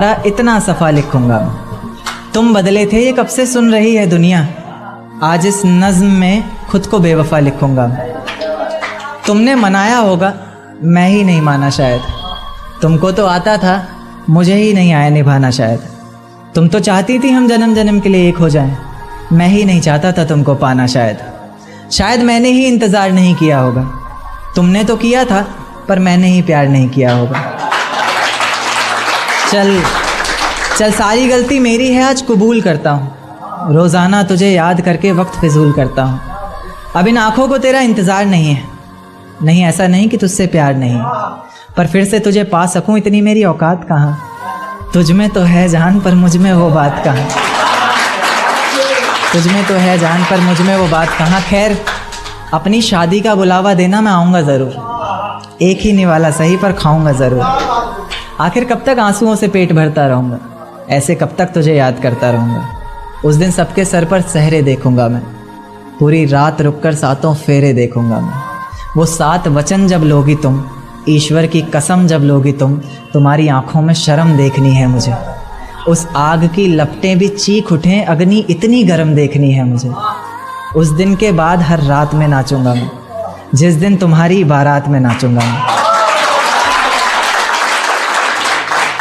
इतना सफ़ा लिखूंगा। तुम बदले थे ये कब से सुन रही है दुनिया, आज इस नज़्म में खुद को बेवफा लिखूंगा। तुमने मनाया होगा मैं ही नहीं माना शायद, तुमको तो आता था मुझे ही नहीं आया निभाना शायद। तुम तो चाहती थी हम जन्म जन्म के लिए एक हो जाएं, मैं ही नहीं चाहता था तुमको पाना शायद मैंने ही इंतज़ार नहीं किया होगा। तुमने तो किया था पर मैंने ही प्यार नहीं किया होगा। चल सारी गलती मेरी है, आज कबूल करता हूँ। रोज़ाना तुझे याद करके वक्त फिजूल करता हूँ। अब इन आँखों को तेरा इंतज़ार नहीं है, नहीं ऐसा नहीं कि तुझसे प्यार नहीं, पर फिर से तुझे पा सकूँ इतनी मेरी औकात कहाँ। तुझ में तो है जान पर मुझ में वो बात कहाँ, तुझ में तो है जान पर मुझ में वो बात कहाँ। खैर अपनी शादी का बुलावा देना, मैं आऊँगा ज़रूर। एक ही निवाला सही पर खाऊँगा ज़रूर। आखिर कब तक आंसुओं से पेट भरता रहूँगा, ऐसे कब तक तुझे याद करता रहूँगा। उस दिन सबके सर पर सहरे देखूँगा मैं, पूरी रात रुककर सातों फेरे देखूँगा मैं। वो 7 वचन जब लोगी तुम, ईश्वर की कसम जब लोगी तुम, तुम्हारी आँखों में शर्म देखनी है मुझे। उस आग की लपटें भी चीख उठें, अग्नि इतनी गर्म देखनी है मुझे। उस दिन के बाद हर रात में नाचूंगा मैं, जिस दिन तुम्हारी बारात में नाचूंगा मैं।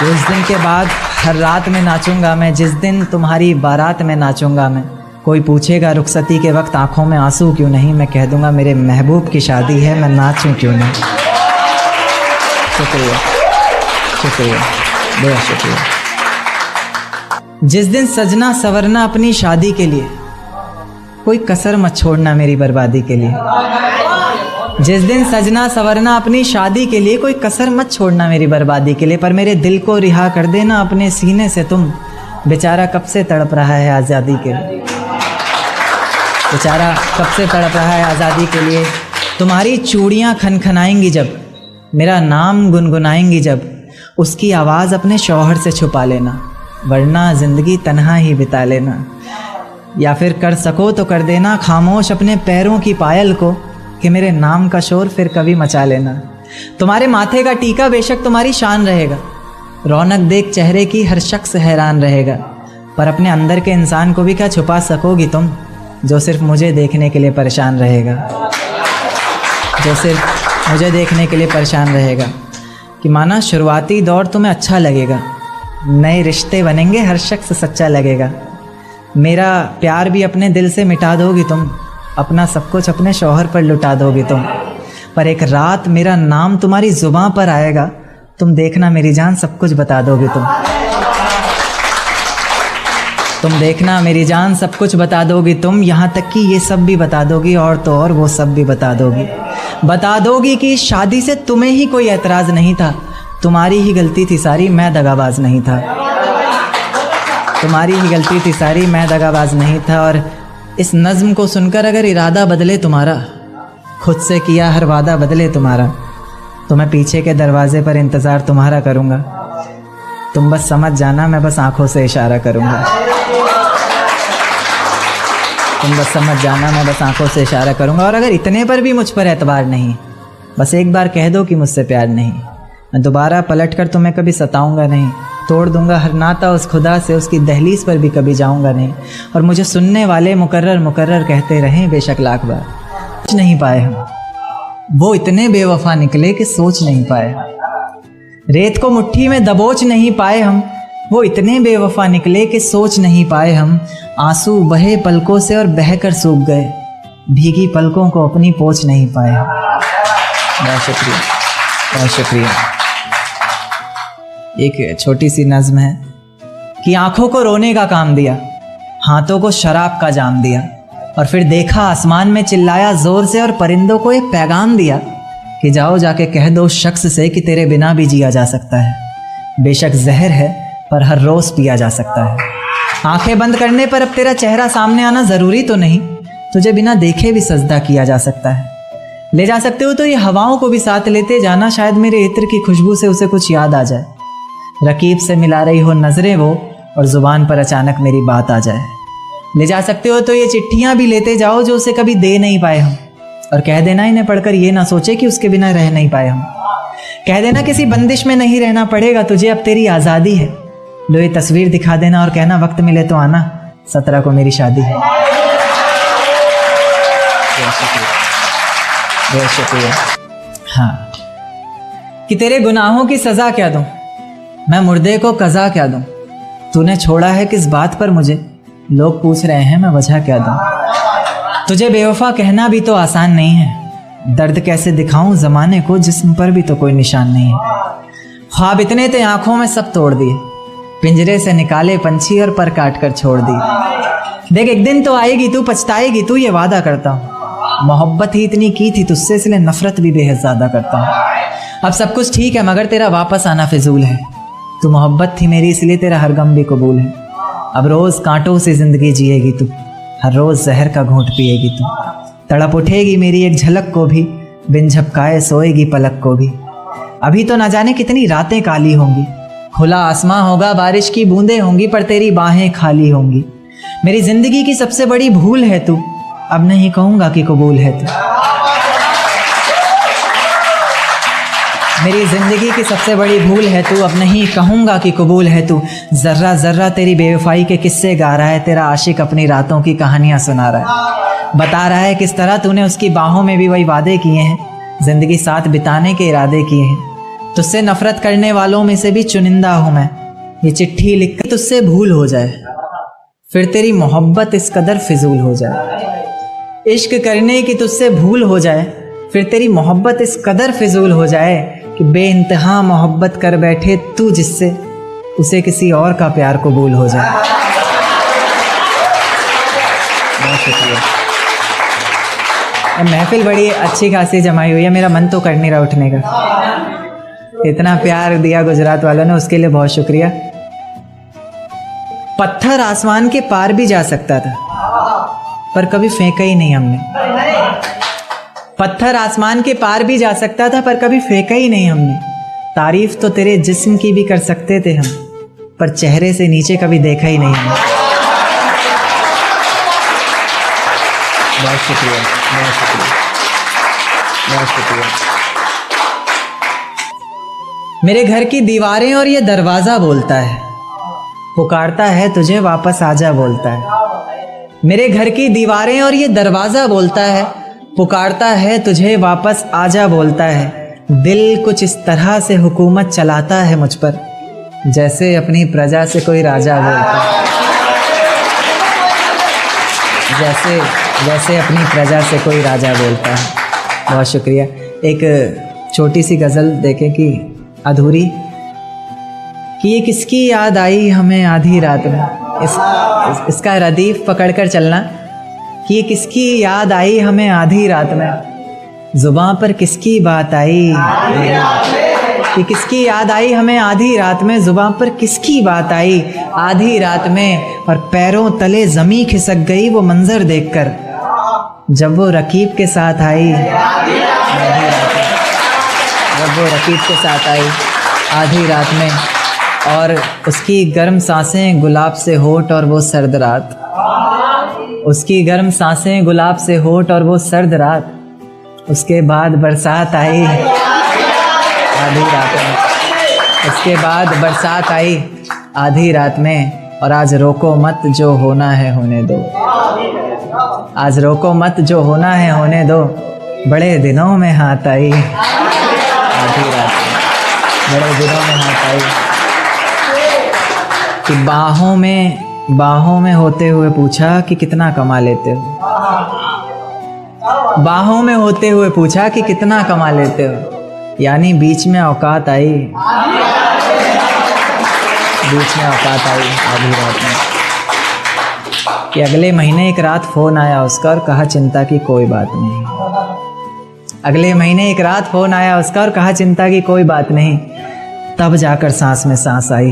उस दिन के बाद हर रात में नाचूंगा मैं, जिस दिन तुम्हारी बारात में नाचूंगा मैं। कोई पूछेगा रुखसती के वक्त आंखों में आंसू क्यों नहीं, मैं कह दूंगा मेरे महबूब की शादी है, मैं नाचूं क्यों नहीं। शुक्रिया शुक्रिया बहुत शुक्रिया। जिस दिन सजना सवरना अपनी शादी के लिए, कोई कसर मत छोड़ना मेरी बर्बादी के लिए। जिस दिन सजना सवरना अपनी शादी के लिए, कोई कसर मत छोड़ना मेरी बर्बादी के लिए। पर मेरे दिल को रिहा कर देना अपने सीने से तुम, बेचारा कब से तड़प रहा है आज़ादी के लिए। बेचारा कब से तड़प रहा है आज़ादी के लिए। तुम्हारी चूड़ियाँ खनखनाएंगी जब, मेरा नाम गुनगुनाएंगी जब, उसकी आवाज़ अपने शौहर से छुपा लेना, वरना ज़िंदगी तन्हा ही बिता लेना। या फिर कर सको तो कर देना खामोश अपने पैरों की पायल को, कि मेरे नाम का शोर फिर कभी मचा लेना। तुम्हारे माथे का टीका बेशक तुम्हारी शान रहेगा, रौनक देख चेहरे की हर शख्स हैरान रहेगा। पर अपने अंदर के इंसान को भी क्या छुपा सकोगी तुम, जो सिर्फ मुझे देखने के लिए परेशान रहेगा, जो सिर्फ मुझे देखने के लिए परेशान रहेगा। कि माना शुरुआती दौर तुम्हें अच्छा लगेगा, नए रिश्ते बनेंगे हर शख्स सच्चा लगेगा। मेरा प्यार भी अपने दिल से मिटा दोगी तुम, अपना सब कुछ अपने शौहर पर लुटा दोगी तुम। पर एक रात मेरा नाम तुम्हारी ज़ुबां पर आएगा, तुम देखना मेरी जान सब कुछ बता दोगी तुम देखना मेरी जान सब कुछ बता दोगी तुम। यहाँ तक कि ये सब भी बता दोगी, और तो और वो सब भी बता दोगी कि शादी से तुम्हें ही कोई एतराज़ नहीं था, तुम्हारी ही गलती थी सारी, मैं दगाबाज नहीं था। तुम्हारी ही गलती थी सारी, मैं दगाबाज नहीं था। और इस नज़्म को सुनकर अगर इरादा बदले तुम्हारा, खुद से किया हर वादा बदले तुम्हारा, तो मैं पीछे के दरवाजे पर इंतज़ार तुम्हारा करूँगा। तुम बस समझ जाना, मैं बस आँखों से इशारा करूँगा। तुम बस समझ जाना, मैं बस आँखों से इशारा करूँगा। और अगर इतने पर भी मुझ पर एतबार नहीं, बस एक बार कह दो कि मुझसे प्यार नहीं, मैं दोबारा पलट कर तुम्हें कभी सताऊँगा नहीं। तोड़ दूंगा हर नाता उस खुदा से, उसकी दहलीज पर भी कभी जाऊंगा नहीं। और मुझे सुनने वाले मुकर्रर कहते रहें बेशक लाख बार, सोच नहीं पाए हम, वो इतने बेवफा निकले कि सोच नहीं पाए। रेत को मुट्ठी में दबोच नहीं पाए हम, वो इतने बेवफा निकले कि सोच नहीं पाए हम। आंसू बहे पलकों से और बहकर सूख गए, भीगी पलकों को अपनी पोंछ नहीं पाए हम। बहुत शुक्रिया बहुत शुक्रिया। एक छोटी सी नज़्म है कि आँखों को रोने का काम दिया, हाथों को शराब का जाम दिया, और फिर देखा आसमान में चिल्लाया ज़ोर से, और परिंदों को एक पैगाम दिया कि जाओ जाके कह दो उस शख्स से कि तेरे बिना भी जिया जा सकता है। बेशक जहर है पर हर रोज़ पिया जा सकता है। आंखें बंद करने पर अब तेरा चेहरा सामने आना ज़रूरी तो नहीं, तुझे बिना देखे भी सजदा किया जा सकता है। ले जा सकते हो तो ये हवाओं को भी साथ लेते जाना, शायद मेरे इत्र की खुशबू से उसे कुछ याद आ जाए। रकीब से मिला रही हो नजरें वो, और ज़ुबान पर अचानक मेरी बात आ जाए। ले जा सकते हो तो ये चिट्ठियाँ भी लेते जाओ जो उसे कभी दे नहीं पाए हम, और कह देना इन्हें पढ़कर ये ना सोचे कि उसके बिना रह नहीं पाए हम। कह देना किसी बंदिश में नहीं रहना पड़ेगा तुझे, अब तेरी आज़ादी है, लो ये तस्वीर दिखा देना और कहना वक्त मिले तो आना, 17 को मेरी शादी है। बहुत शुक्रिया। हाँ, कि तेरे गुनाहों की सज़ा क्या दूँ, मैं मुर्दे को कज़ा क्या दूँ, तूने छोड़ा है किस बात पर मुझे, लोग पूछ रहे हैं मैं वजह क्या दूँ। तुझे बेवफा कहना भी तो आसान नहीं है, दर्द कैसे दिखाऊं ज़माने को जिस्म पर भी तो कोई निशान नहीं है। ख्वाब इतने थे आंखों में सब तोड़ दिए, पिंजरे से निकाले पंछी और पर काट कर छोड़ दिए। देख एक दिन तो आएगी तू, पछताएगी तू, ये वादा करता हूँ। मोहब्बत ही इतनी की थी तुझसे, इसलिए नफरत भी बेहद ज़्यादा करता हूँ। अब सब कुछ ठीक है मगर तेरा वापस आना फिजूल है। तू मोहब्बत थी मेरी इसलिए तेरा हर गम भी कबूल है। अब रोज़ कांटों से ज़िंदगी जिएगी तू, हर रोज़ जहर का घूंट पिएगी तू। तड़प उठेगी मेरी एक झलक को भी, बिन झपकाए सोएगी पलक को भी। अभी तो ना जाने कितनी रातें काली होंगी, खुला आसमां होगा, बारिश की बूंदें होंगी, पर तेरी बाहें खाली होंगी। मेरी ज़िंदगी की सबसे बड़ी भूल है तू, अब नहीं कहूँगा कि कबूल है तू। मेरी ज़िंदगी की सबसे बड़ी भूल है तू, अब नहीं कहूँगा कि कबूल है तू। ज़र्रा ज़र्रा तेरी बेवफाई के किस्से गा रहा है, तेरा आशिक अपनी रातों की कहानियाँ सुना रहा है। बता रहा है किस तरह तूने उसकी बाहों में भी वही वादे किए हैं, ज़िंदगी साथ बिताने के इरादे किए हैं। तुझसे नफ़रत करने वालों में से भी चुनिंदा हूँ मैं, ये चिट्ठी लिख कर तुझसे भूल हो जाए, फिर तेरी मोहब्बत इस कदर फिजूल हो जाए। इश्क करने की तुझसे भूल हो जाए, फिर तेरी मोहब्बत इस कदर फिजूल हो जाए कि बेइंतहा मोहब्बत कर बैठे तू जिससे, उसे किसी और का प्यार कबूल हो जाए। बहुत शुक्रिया। महफिल बड़ी अच्छी खासी जमाई हुई है, मेरा मन तो कर नहीं रहा उठने का। इतना प्यार दिया गुजरात वालों ने, उसके लिए बहुत शुक्रिया। पत्थर आसमान के पार भी जा सकता था, पर कभी फेंका ही नहीं हमने। पत्थर आसमान के पार भी जा सकता था, पर कभी फेंका ही नहीं हमने। तारीफ तो तेरे जिस्म की भी कर सकते थे हम, पर चेहरे से नीचे कभी देखा ही नहीं हमने। बहुत शुक्रिया, बहुत शुक्रिया, बहुत शुक्रिया। मेरे घर की दीवारें और ये दरवाज़ा बोलता है, पुकारता है तुझे वापस आजा बोलता है। मेरे घर की दीवारें और ये दरवाज़ा बोलता है, पुकारता है तुझे वापस आजा बोलता है। दिल कुछ इस तरह से हुकूमत चलाता है मुझ पर, जैसे अपनी प्रजा से कोई राजा बोलता है। जैसे अपनी प्रजा से कोई राजा बोलता है। बहुत शुक्रिया। एक छोटी सी गज़ल देखें कि अधूरी, कि ये किसकी याद आई हमें आधी रात में। इसका रदीफ पकड़कर चलना, कि ये किसकी याद आई हमें आधी रात में, ज़ुबान पर किसकी बात आई, कि किसकी याद आई हमें आधी रात में, ज़ुबान पर किसकी बात आई आधी रात में। और पैरों तले ज़मीं खिसक गई वो मंज़र देखकर, जब वो रकीब के साथ आई आधी रात में, जब वो रकीब के साथ आई आधी रात में। और उसकी गर्म सांसें गुलाब से होठ और वो सर्द रात, उसकी गर्म सांसें गुलाब से होठ और वो सर्द रात। उसके बाद बरसात आई आधी रात में, उसके बाद बरसात आई आधी रात में। और आज रोको मत जो होना है होने दो, आज रोको मत जो होना है होने दो, बड़े दिनों में हाथ आई आधी रात में, बड़े दिनों में हाथ आई। कि बाहों में होते हुए पूछा कि कितना कमा लेते हो, बाहों में होते हुए पूछा कि कितना कमा लेते हो। यानी बीच में औकात आई, बीच में औकात आई आधी रात में। कि अगले महीने एक रात फ़ोन आया उसका और कहा चिंता की कोई बात नहीं। अगले महीने एक रात फ़ोन आया उसका और कहा चिंता की कोई बात नहीं। तब जाकर सांस में सांस आई।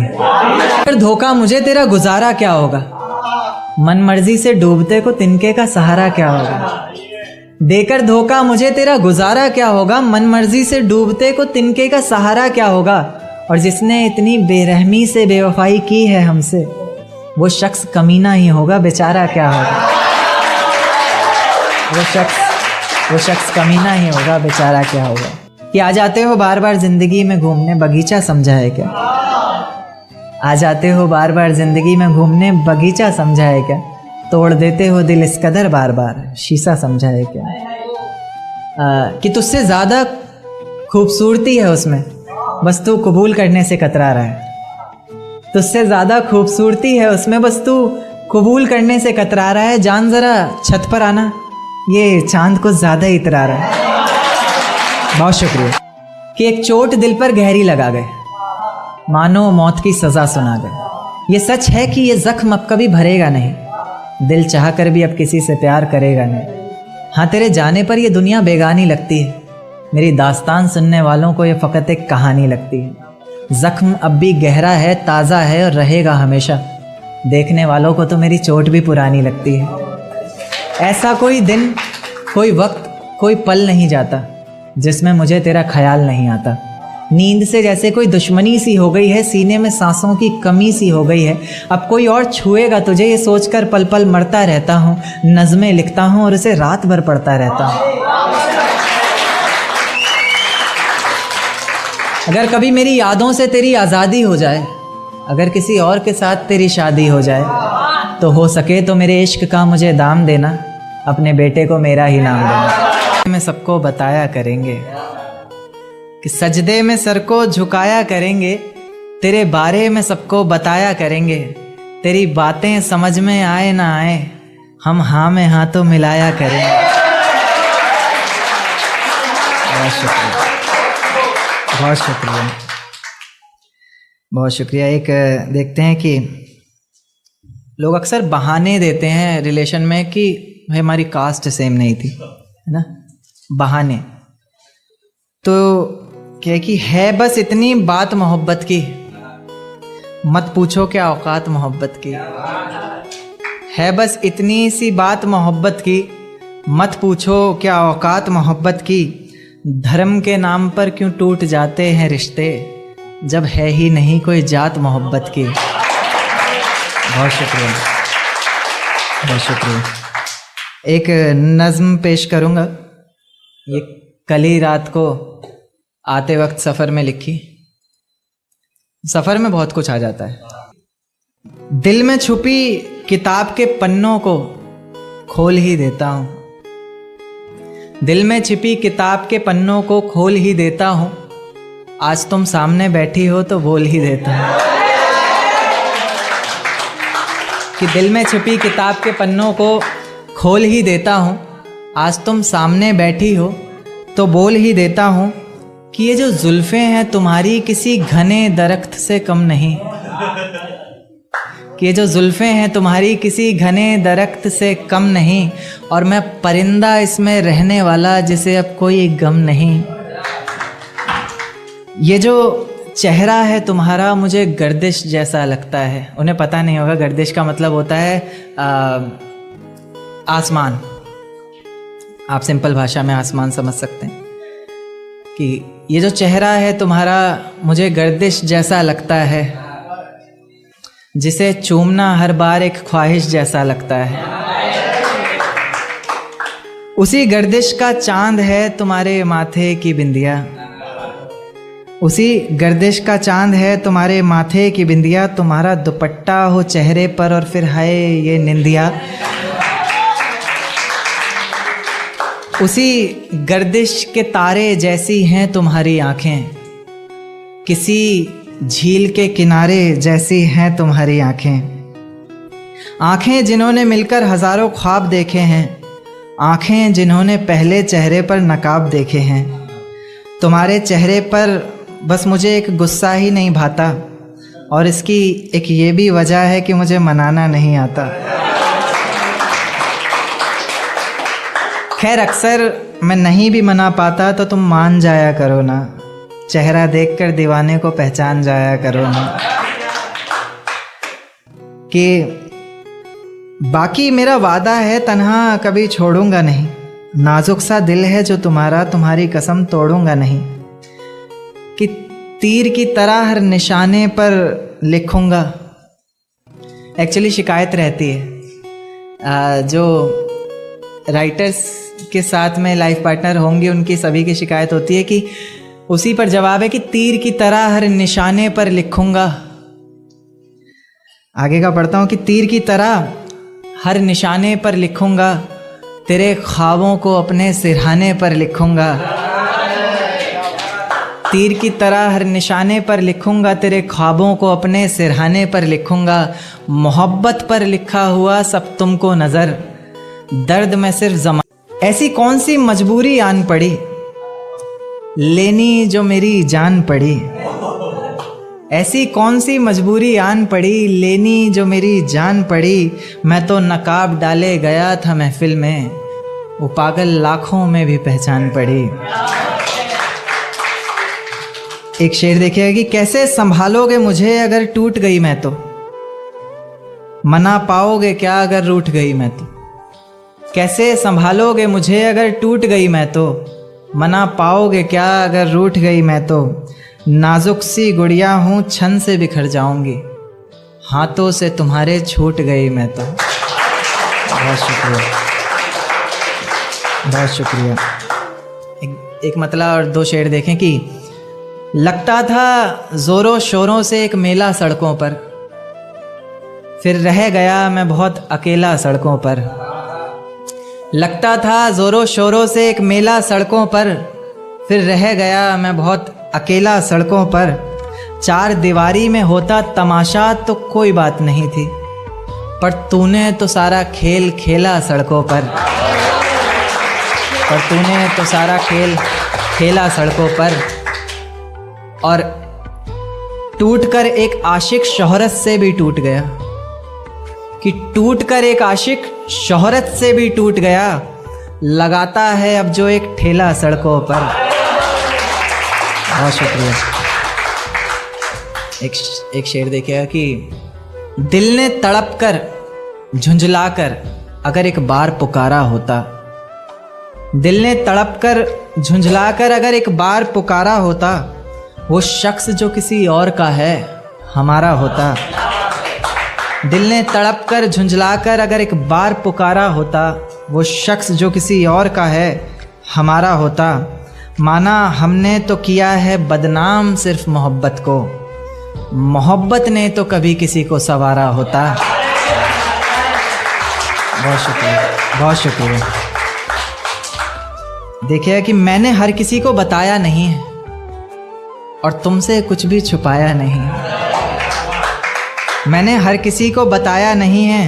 फिर धोखा मुझे तेरा गुजारा क्या होगा, मन मर्जी से डूबते को तिनके का सहारा क्या होगा। देकर धोखा मुझे तेरा गुजारा क्या होगा, मन मर्जी से डूबते को तिनके का सहारा क्या होगा। और जिसने इतनी बेरहमी से बेवफाई की है हमसे, वो शख्स कमीना ही होगा, बेचारा क्या होगा। वो शख्स कमीना ही होगा, बेचारा क्या होगा। कि आ जाते हो बार बार जिंदगी में घूमने, बगीचा समझा है क्या। आ जाते हो बार बार ज़िंदगी में घूमने, बगीचा समझा है क्या? तोड़ देते हो दिल इस कदर बार बार, शीशा समझा है क्या? कि तुझसे ज़्यादा खूबसूरती है उसमें, बस तू कबूल करने से कतरा रहा है। तुझसे ज़्यादा खूबसूरती है उसमें, बस तू कबूल करने से कतरा रहा है। जान ज़रा छत पर आना, ये चांद को ज़्यादा ही इतरा रहा है। बहुत शुक्रिया। कि एक चोट दिल पर गहरी लगा गए, मानो मौत की सज़ा सुना गए। ये सच है कि ये ज़ख्म अब कभी भरेगा नहीं, दिल चाह कर भी अब किसी से प्यार करेगा नहीं। हाँ, तेरे जाने पर ये दुनिया बेगानी लगती है, मेरी दास्तान सुनने वालों को ये फ़कत एक कहानी लगती है। ज़ख्म अब भी गहरा है, ताज़ा है और रहेगा हमेशा, देखने वालों को तो मेरी चोट भी पुरानी लगती है। ऐसा कोई दिन, कोई वक्त, कोई पल नहीं जाता जिसमें मुझे तेरा ख्याल नहीं आता। नींद से जैसे कोई दुश्मनी सी हो गई है, सीने में सांसों की कमी सी हो गई है। अब कोई और छुएगा तुझे ये सोचकर पल पल मरता रहता हूँ। नज़में लिखता हूँ और उसे रात भर पढ़ता रहता हूँ। अगर कभी मेरी यादों से तेरी आज़ादी हो जाए, अगर किसी और के साथ तेरी शादी हो जाए, तो हो सके तो मेरे इश्क का मुझे दाम देना, अपने बेटे को मेरा ही नाम देना। में सबको बताया करेंगे कि सजदे में सर को झुकाया करेंगे, तेरे बारे में सबको बताया करेंगे। तेरी बातें समझ में आए ना आए, हम हाँ में हाँ तो मिलाया करेंगे। बहुत शुक्रिया, बहुत शुक्रिया, बहुत शुक्रिया। एक देखते हैं कि लोग अक्सर बहाने देते हैं रिलेशन में कि भाई हमारी कास्ट सेम नहीं थी, है ना, बहाने। तो क्या कि है बस इतनी बात मोहब्बत की, मत पूछो क्या औकात मोहब्बत की। है बस इतनी सी बात मोहब्बत की, मत पूछो क्या औकात मोहब्बत की। धर्म के नाम पर क्यों टूट जाते हैं रिश्ते, जब है ही नहीं कोई जात मोहब्बत की। बहुत शुक्रिया, बहुत शुक्रिया। एक नज़्म पेश करूँगा, ये कल ही रात को आते वक्त सफ़र में लिखी। सफ़र में बहुत कुछ आ जाता है। दिल में छुपी किताब के पन्नों को खोल ही देता हूँ, दिल में छिपी किताब के पन्नों को खोल ही देता हूँ। आज तुम सामने बैठी हो तो बोल ही देता हूँ। कि दिल में छिपी किताब के पन्नों को खोल ही देता हूँ, आज तुम सामने बैठी हो तो बोल ही देता हूँ। कि ये जो जुल्फ़ें हैं तुम्हारी किसी घने दरख्त से कम नहीं, कि ये जो जुल्फ़ें हैं तुम्हारी किसी घने दरख्त से कम नहीं, और मैं परिंदा इसमें रहने वाला जिसे अब कोई गम नहीं। ये जो चेहरा है तुम्हारा मुझे गर्दिश जैसा लगता है। उन्हें पता नहीं होगा, गर्दिश का मतलब होता है आसमान। आप सिंपल भाषा में आसमान समझ सकते हैं। कि ये जो चेहरा है तुम्हारा मुझे गर्दिश जैसा लगता है, जिसे चूमना हर बार एक ख्वाहिश जैसा लगता है। उसी गर्दिश का चांद है तुम्हारे माथे की बिंदिया, उसी गर्दिश का चांद है तुम्हारे माथे की बिंदिया। तुम्हारा दुपट्टा हो चेहरे पर और फिर हाय ये निंदिया। उसी गर्दिश के तारे जैसी हैं तुम्हारी आँखें, किसी झील के किनारे जैसी हैं तुम्हारी आँखें। आँखें जिन्होंने मिलकर हज़ारों ख्वाब देखे हैं, आँखें जिन्होंने पहले चेहरे पर नकाब देखे हैं। तुम्हारे चेहरे पर बस मुझे एक गुस्सा ही नहीं भाता, और इसकी एक ये भी वजह है कि मुझे मनाना नहीं आता। खैर अक्सर मैं नहीं भी मना पाता तो तुम मान जाया करो ना, चेहरा देखकर दीवाने को पहचान जाया करो ना। कि बाकी मेरा वादा है तन्हा कभी छोड़ूंगा नहीं, नाजुक सा दिल है जो तुम्हारा तुम्हारी कसम तोड़ूंगा नहीं। कि तीर की तरह हर निशाने पर लिखूंगा। एक्चुअली शिकायत रहती है, जो राइटर्स के साथ में लाइफ पार्टनर होंगे उनकी सभी की शिकायत होती है कि उसी पर जवाब है कि तीर की तरह हर निशाने पर लिखूंगा, आगे का पढ़ता हूँ कि तीर की तरह हर निशाने पर लिखूंगा, तेरे ख्वाबों को अपने सिरहाने पर लिखूंगा। तीर की तरह हर निशाने पर लिखूंगा, तेरे ख्वाबों को अपने सिरहाने पर लिखूंगा। मोहब्बत पर लिखा हुआ सब तुमको नज़र, दर्द में सिर्फ जमा। ऐसी कौन सी मजबूरी आन पड़ी, लेनी जो मेरी जान पड़ी। ऐसी कौन सी मजबूरी आन पड़ी, लेनी जो मेरी जान पड़ी। मैं तो नकाब डाले गया था महफिल में, वो पागल लाखों में भी पहचान पड़ी। एक शेर देखिएगा कि कैसे संभालोगे मुझे अगर टूट गई मैं तो, मना पाओगे क्या अगर रूठ गई मैं तो। कैसे संभालोगे मुझे अगर टूट गई मैं तो, मना पाओगे क्या अगर रूठ गई मैं तो। नाजुक सी गुड़िया हूँ छन से बिखर जाऊंगी, हाथों से तुम्हारे छूट गई मैं तो। बहुत शुक्रिया, बहुत शुक्रिया। एक मतलब और दो शेर देखें कि लगता था ज़ोरों शोरों से एक मेला सड़कों पर, फिर रह गया मैं बहुत अकेला सड़कों पर। लगता था ज़ोरों शोरों से एक मेला सड़कों पर, फिर रह गया मैं बहुत अकेला सड़कों पर। चार दीवारी में होता तमाशा तो कोई बात नहीं थी, पर तूने तो सारा खेल खेला सड़कों पर। पर तूने तो सारा खेल खेला सड़कों पर। और टूटकर एक आशिक शोहरत से भी टूट गया, कि टूटकर एक आशिक शोहरत से भी टूट गया। लगाता है अब जो एक ठेला सड़कों पर। बहुत शुक्रिया। एक शेर देखिएगा कि दिल ने तड़प कर झुंझला कर अगर एक बार पुकारा होता। दिल ने तड़प कर झुंझला कर अगर एक बार पुकारा होता, वो शख्स जो किसी और का है हमारा होता। दिल ने तड़प कर झुंझला कर अगर एक बार पुकारा होता, वो शख्स जो किसी और का है हमारा होता। माना हमने तो किया है बदनाम सिर्फ मोहब्बत को, मोहब्बत ने तो कभी किसी को संवारा होता। बहुत शुक्रिया, बहुत शुक्रिया। देखिए कि मैंने हर किसी को बताया नहीं है और तुमसे कुछ भी छुपाया नहीं। मैंने हर किसी को बताया नहीं है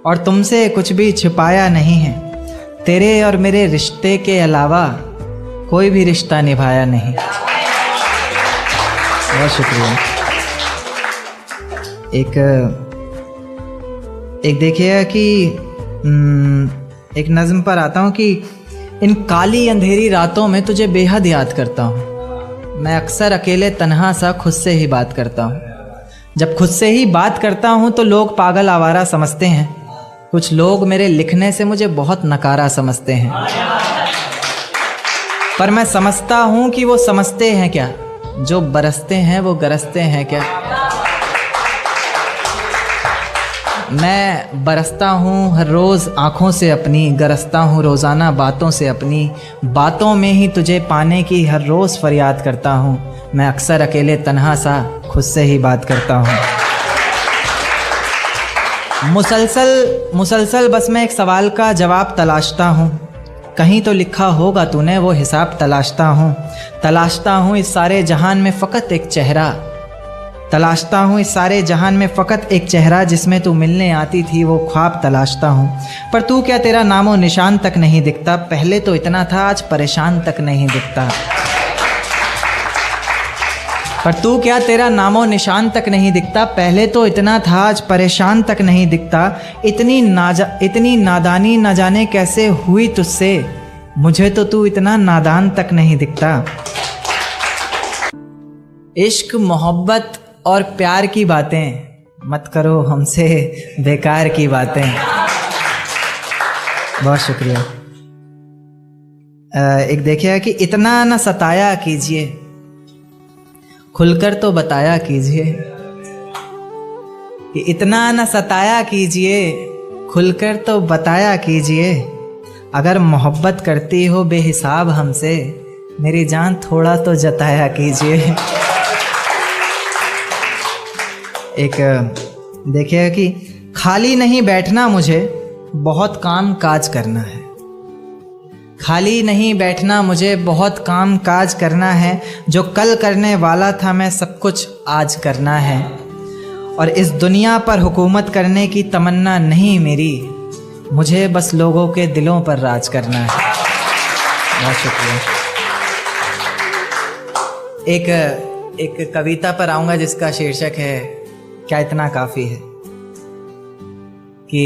और तुमसे कुछ भी छुपाया नहीं है। तेरे और मेरे रिश्ते के अलावा कोई भी रिश्ता निभाया नहीं। बहुत शुक्रिया। एक देखिए कि एक नज़्म पर आता हूँ कि इन काली अंधेरी रातों में तुझे बेहद याद करता हूँ। मैं अक्सर अकेले तन्हा सा खुद से ही बात करता हूँ। जब खुद से ही बात करता हूँ तो लोग पागल आवारा समझते हैं। कुछ लोग मेरे लिखने से मुझे बहुत नकारा समझते हैं, पर मैं समझता हूँ कि वो समझते हैं क्या, जो बरसते हैं वो गरजते हैं क्या। मैं बरसता हूँ हर रोज़ आँखों से अपनी, गरजता हूँ रोज़ाना बातों से अपनी। बातों में ही तुझे पाने की हर रोज़ फरियाद करता हूँ। मैं अक्सर अकेले तन्हा सा खुद से ही बात करता हूँ। मुसलसल बस मैं एक सवाल का जवाब तलाशता हूँ। कहीं तो लिखा होगा तूने वो हिसाब तलाशता हूँ इस सारे जहान में फ़कत एक चेहरा। तलाशता हूँ इस सारे जहान में फ़कत एक चेहरा, जिसमें तू मिलने आती थी वो ख्वाब तलाशता हूँ। पर तू क्या तेरा नामो निशान तक नहीं दिखता, पहले तो इतना था आज परेशान तक नहीं दिखता। पर तू क्या तेरा नामो निशान तक नहीं दिखता, पहले तो इतना था आज परेशान तक नहीं दिखता। इतनी नादानी न जाने कैसे हुई तुझसे, मुझे तो तू इतना नादान तक नहीं दिखता। इश्क मोहब्बत और प्यार की बातें मत करो हमसे बेकार की बातें। बहुत शुक्रिया। एक देखिए कि इतना न सताया कीजिए, खुलकर तो बताया कीजिए। कि इतना न सताया कीजिए, खुलकर तो बताया कीजिए। अगर मोहब्बत करती हो बेहिसाब हमसे, मेरी जान थोड़ा तो जताया कीजिए। देखिए कि खाली नहीं बैठना मुझे, बहुत काम काज करना है। खाली नहीं बैठना मुझे, बहुत काम काज करना है। जो कल करने वाला था मैं सब कुछ आज करना है। और इस दुनिया पर हुकूमत करने की तमन्ना नहीं मेरी, मुझे बस लोगों के दिलों पर राज करना है। बहुत शुक्रिया। एक कविता पर आऊँगा जिसका शीर्षक है क्या इतना काफ़ी है। कि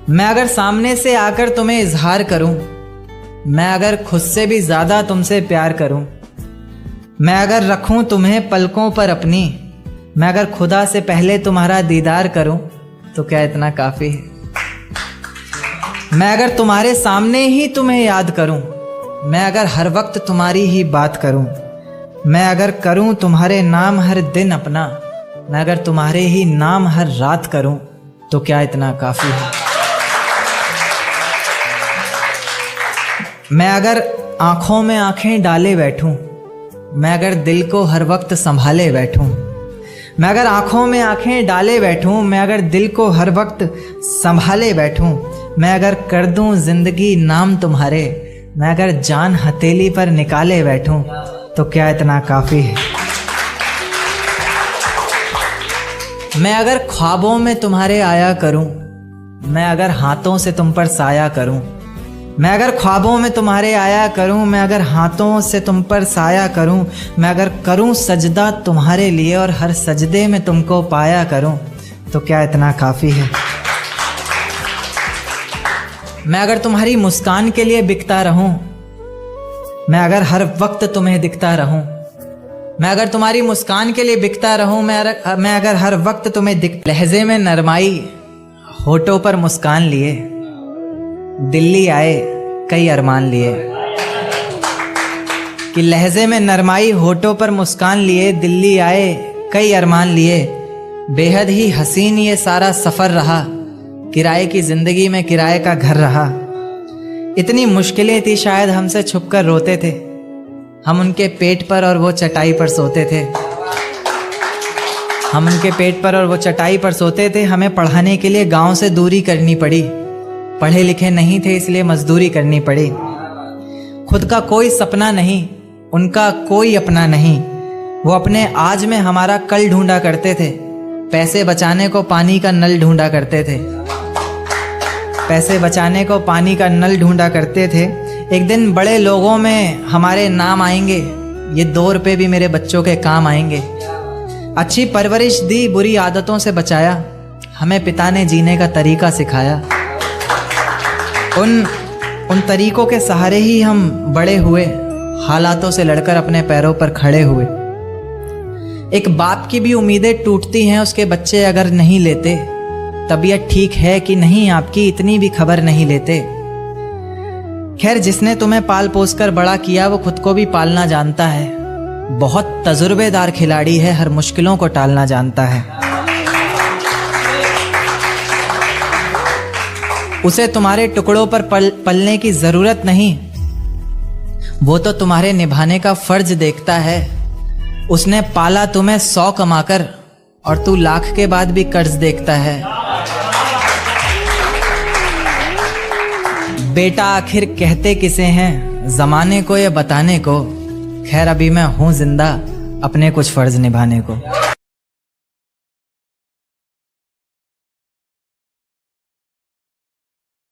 मैं अगर सामने से आकर तुम्हें इजहार करूं, मैं अगर खुद से भी ज़्यादा तुमसे प्यार करूं, मैं अगर रखूं तुम्हें पलकों पर अपनी, मैं अगर खुदा से पहले तुम्हारा दीदार करूं, तो क्या इतना काफ़ी है। मैं अगर तुम्हारे सामने ही तुम्हें याद करूं, मैं अगर हर वक्त तुम्हारी ही बात करूं, मैं अगर करूं तुम्हारे नाम हर दिन अपना, मैं अगर तुम्हारे ही नाम हर रात करूं, तो क्या इतना काफ़ी है। मैं अगर आँखों में आँखें डाले बैठूं, मैं अगर दिल को हर वक्त संभाले बैठूं, मैं अगर आँखों में आँखें डाले बैठूं, मैं अगर दिल को हर वक्त संभाले बैठूं, मैं अगर कर दूं ज़िंदगी नाम तुम्हारे, मैं अगर जान हथेली पर निकाले बैठूं, तो क्या इतना काफ़ी है। मैं अगर ख्वाबों में तुम्हारे आया करूं, मैं अगर हाथों से तुम पर साया करूं, मैं अगर ख्वाबों में तुम्हारे आया करूं, मैं अगर हाथों से तुम पर साया करूं, मैं अगर करूं सजदा तुम्हारे लिए और हर सजदे में तुमको पाया करूं, तो क्या इतना काफ़ी है। मैं अगर तुम्हारी मुस्कान के लिए बिकता रहूं, मैं अगर हर वक्त तुम्हें दिखता रहूं, मैं अगर तुम्हारी मुस्कान के लिए बिकता रहूं, मैं अगर हर वक्त तुम्हें दिख। लहजे में नरमाई होठों पर मुस्कान लिए, दिल्ली आए कई अरमान लिए। कि लहजे में नरमाई होठों पर मुस्कान लिए, दिल्ली आए कई अरमान लिए। बेहद ही हसीन ये सारा सफ़र रहा, किराए की ज़िंदगी में किराए का घर रहा। इतनी मुश्किलें थी शायद हमसे छुपकर रोते थे, हम उनके पेट पर और वो चटाई पर सोते थे। हम उनके पेट पर और वो चटाई पर सोते थे। हमें पढ़ाने के लिए गांव से दूरी करनी पड़ी, पढ़े लिखे नहीं थे इसलिए मजदूरी करनी पड़ी। खुद का कोई सपना नहीं, उनका कोई अपना नहीं। वो अपने आज में हमारा कल ढूंढा करते थे, पैसे बचाने को पानी का नल ढूंढा करते थे। पैसे बचाने को पानी का नल ढूंढा करते थे। एक दिन बड़े लोगों में हमारे नाम आएंगे, ये 2 रुपये भी मेरे बच्चों के काम आएंगे। अच्छी परवरिश दी, बुरी आदतों से बचाया, हमें पिता ने जीने का तरीका सिखाया। उन तरीकों के सहारे ही हम बड़े हुए, हालातों से लड़कर अपने पैरों पर खड़े हुए। एक बाप की भी उम्मीदें टूटती हैं उसके बच्चे अगर नहीं लेते। तबीयत ठीक है कि नहीं आपकी इतनी भी खबर नहीं लेते। खैर, जिसने तुम्हें पाल पोस कर बड़ा किया वो खुद को भी पालना जानता है। बहुत तजुर्बेदार खिलाड़ी है, हर मुश्किलों को टालना जानता है। उसे तुम्हारे टुकड़ों पर पलने की ज़रूरत नहीं, वो तो तुम्हारे निभाने का फर्ज देखता है। उसने पाला तुम्हें 100 कमाकर और तू लाख के बाद भी कर्ज देखता है। बेटा आखिर कहते किसे हैं, ज़माने को या बताने को। खैर अभी मैं हूँ जिंदा अपने कुछ फ़र्ज निभाने को।